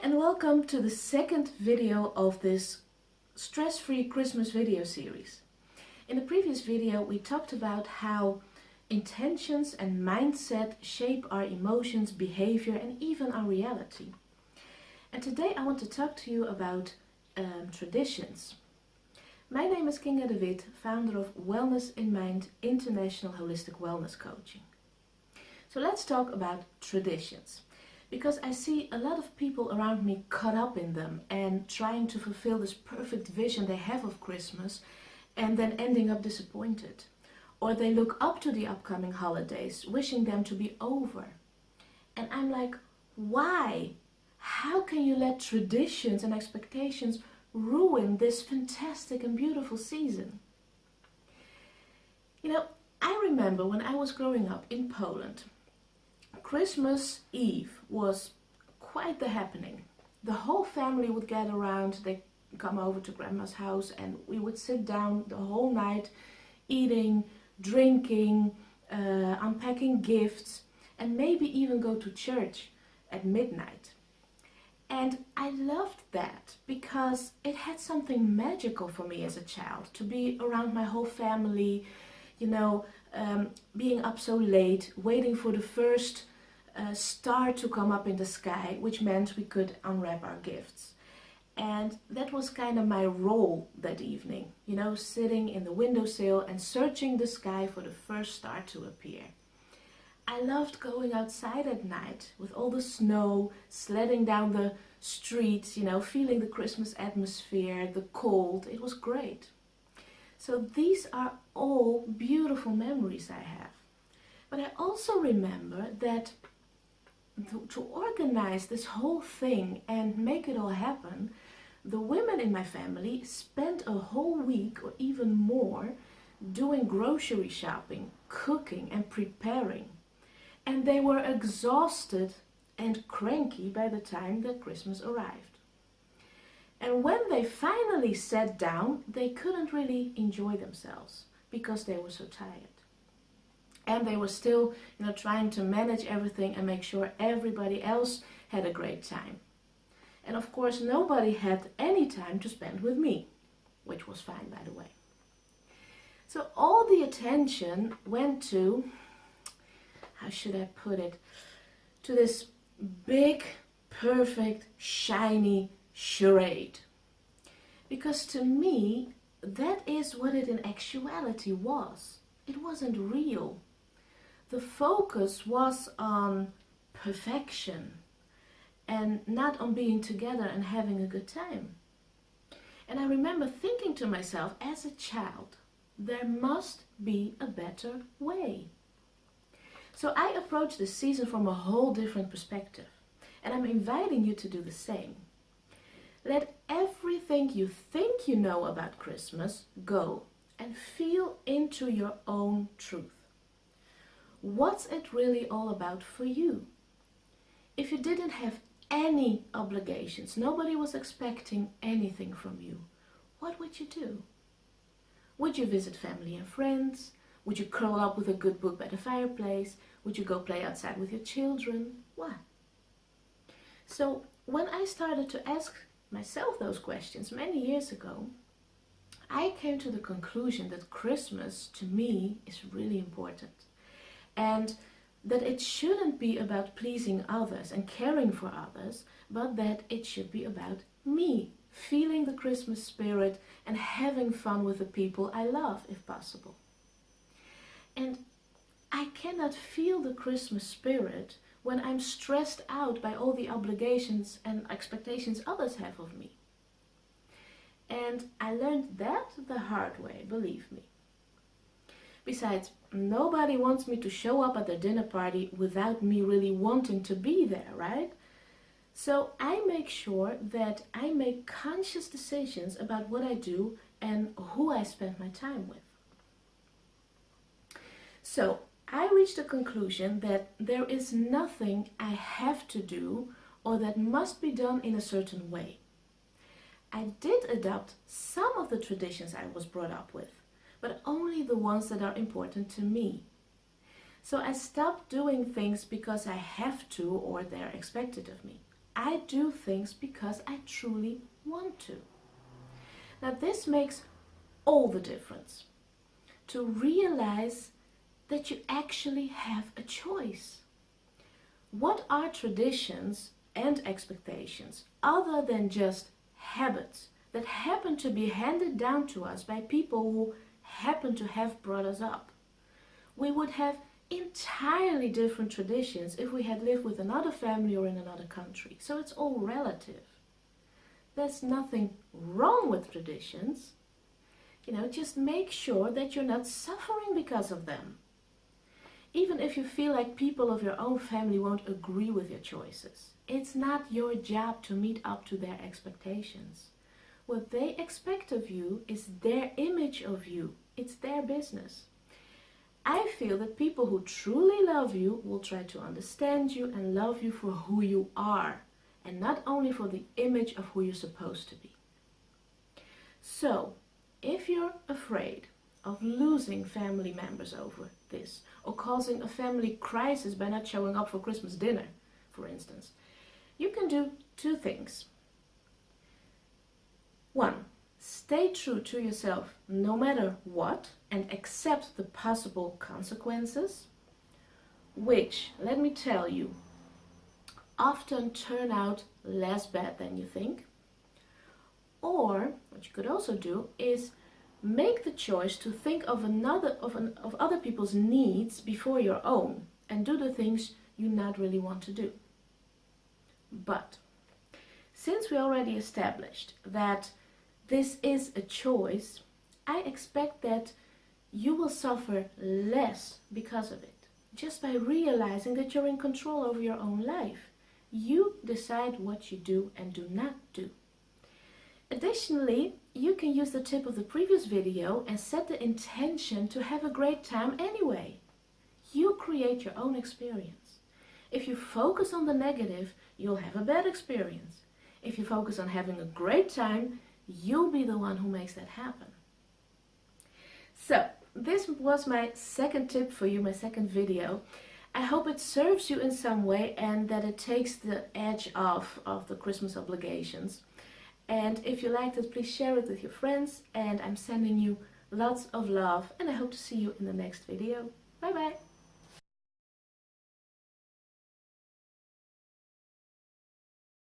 and welcome to the second video of this stress-free Christmas video series. In the previous video we talked about how intentions and mindset shape our emotions, behavior and even our reality. And today I want to talk to you about traditions. My name is Kinga de Wit, founder of Wellness in Mind International Holistic Wellness Coaching. So let's talk about traditions. Because I see a lot of people around me caught up in them and trying to fulfill this perfect vision they have of Christmas and then ending up disappointed. Or they look up to the upcoming holidays, wishing them to be over. And I'm like, why? How can you let traditions and expectations ruin this fantastic and beautiful season? You know, I remember when I was growing up in Poland, Christmas Eve was quite the happening. The whole family would gather around, they'd come over to Grandma's house and we would sit down the whole night eating, drinking, unpacking gifts and maybe even go to church at midnight. And I loved that because it had something magical for me as a child, to be around my whole family, you know, being up so late, waiting for the first star to come up in the sky, which meant we could unwrap our gifts. And that was kind of my role that evening, you know, sitting in the windowsill and searching the sky for the first star to appear. I loved going outside at night with all the snow, sledding down the streets, you know, feeling the Christmas atmosphere, the cold. It was great. So these are all beautiful memories I have. But I also remember that to organize this whole thing and make it all happen, the women in my family spent a whole week or even more doing grocery shopping, cooking and preparing. And they were exhausted and cranky by the time that Christmas arrived. And when they finally sat down, they couldn't really enjoy themselves because they were so tired. And they were still, you know, trying to manage everything and make sure everybody else had a great time. And of course, nobody had any time to spend with me, which was fine, by the way. So all the attention went to, how should I put it, to this big, perfect, shiny charade. Because to me, that is what it in actuality was. It wasn't real. The focus was on perfection and not on being together and having a good time. And I remember thinking to myself as a child, there must be a better way. So I approached this season from a whole different perspective. And I'm inviting you to do the same. Let everything you think you know about Christmas go and feel into your own truth. What's it really all about for you? If you didn't have any obligations, nobody was expecting anything from you, what would you do? Would you visit family and friends? Would you curl up with a good book by the fireplace? Would you go play outside with your children? What? So when I started to ask myself those questions many years ago, I came to the conclusion that Christmas to me is really important. And that it shouldn't be about pleasing others and caring for others, but that it should be about me, feeling the Christmas spirit and having fun with the people I love, if possible. And I cannot feel the Christmas spirit when I'm stressed out by all the obligations and expectations others have of me. And I learned that the hard way, believe me. Besides, nobody wants me to show up at their dinner party without me really wanting to be there, right? So I make sure that I make conscious decisions about what I do and who I spend my time with. So I reached the conclusion that there is nothing I have to do or that must be done in a certain way. I did adopt some of the traditions I was brought up with, but only the ones that are important to me. So I stopped doing things because I have to or they're expected of me. I do things because I truly want to. Now this makes all the difference. To realize that you actually have a choice. What are traditions and expectations other than just habits that happen to be handed down to us by people who happen to have brought us up? We would have entirely different traditions if we had lived with another family or in another country. So it's all relative. There's nothing wrong with traditions. Just make sure that you're not suffering because of them. Even if you feel like people of your own family won't agree with your choices, it's not your job to meet up to their expectations. What they expect of you is their image of you. It's their business. I feel that people who truly love you will try to understand you and love you for who you are, and not only for the image of who you're supposed to be. So, if you're afraid of losing family members over this, or causing a family crisis by not showing up for Christmas dinner, for instance, you can do two things. One, stay true to yourself no matter what and accept the possible consequences, which, let me tell you, often turn out less bad than you think. Or, what you could also do is make the choice to think of other people's needs before your own and do the things you not really want to do. But since we already established that this is a choice, I expect that you will suffer less because of it, just by realizing that you're in control over your own life. You decide what you do and do not do. Additionally, you can use the tip of the previous video and set the intention to have a great time anyway. You create your own experience. If you focus on the negative, you'll have a bad experience. If you focus on having a great time, you'll be the one who makes that happen. So, this was my second tip for you, my second video. I hope it serves you in some way and that it takes the edge off of the Christmas obligations. And if you liked it, please share it with your friends, and I'm sending you lots of love, and I hope to see you in the next video. Bye bye!